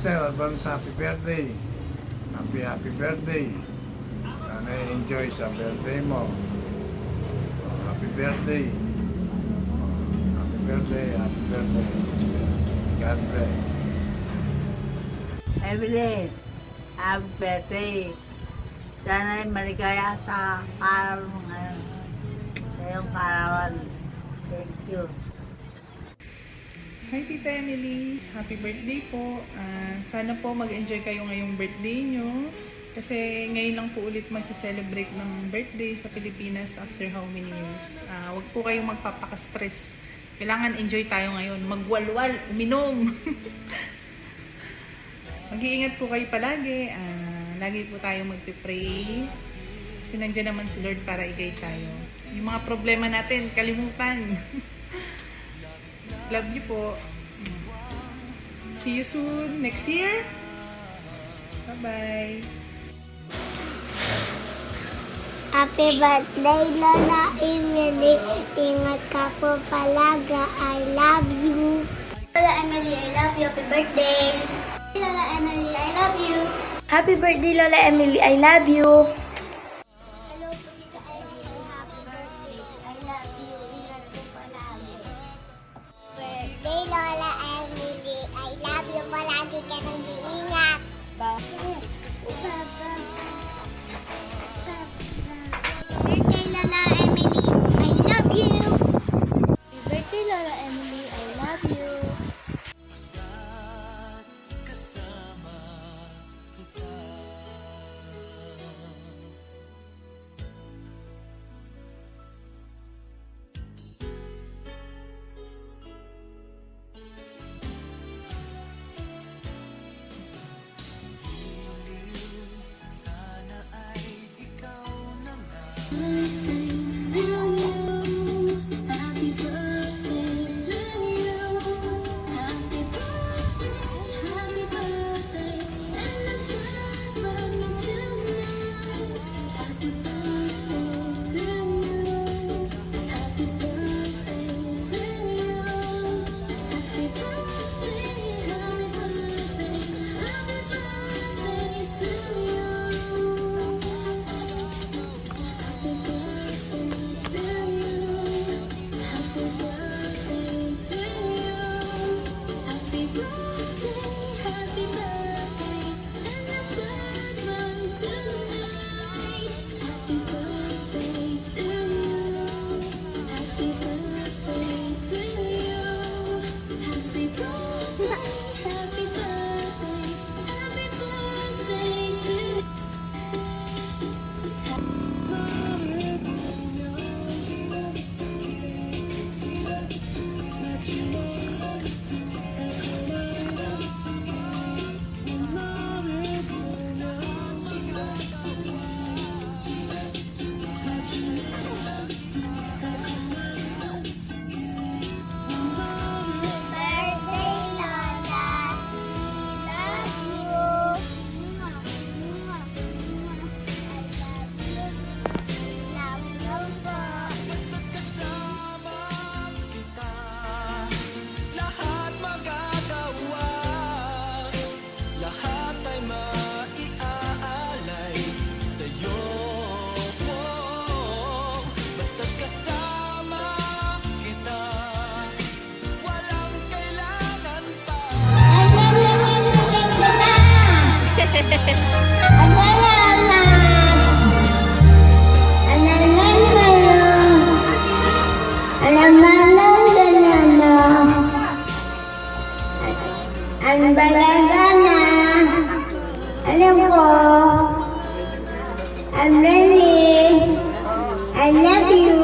Esther, advance happy birthday. Happy birthday. Sana enjoy sa birthday mo. Happy birthday. Happy birthday, happy birthday. God bless. Evelyn, happy birthday. Sana ay maligaya sa araw mo ngayon. Sa iyong karawan. Thank you. Hi Tita Emily, happy birthday po. Sana po mag-enjoy kayo ngayong birthday nyo. Kasi ngayon lang po ulit mag-celebrate ng birthday sa Pilipinas after how many years. Huwag po kayong magpapaka-stress. Kailangan enjoy tayo ngayon. Magwalwal, uminom. Mag-iingat po kayo palagi. Lagi po tayo magpipray. Kasi nandiyan naman si Lord para i-guide tayo. Yung mga problema natin, kalimutan. Love you po. See you soon next year. Bye-bye. Happy birthday, Lola Emily. Ingat ka po palaga. I love you. Lola Emily, I love you. Happy birthday. Lola Emily, I love you. Happy birthday, Lola Emily. I love you. Hello po, Tita Emily. Happy birthday. I love you. Ingat po palagi. Birthday, Lola Emily. I love you. Palagi ka nang iingat. Birthday, Lola Emily. I love you. Birthday, Lola Emily. I love you. Ang balaga na. Alam ko. I'm ready. I love you.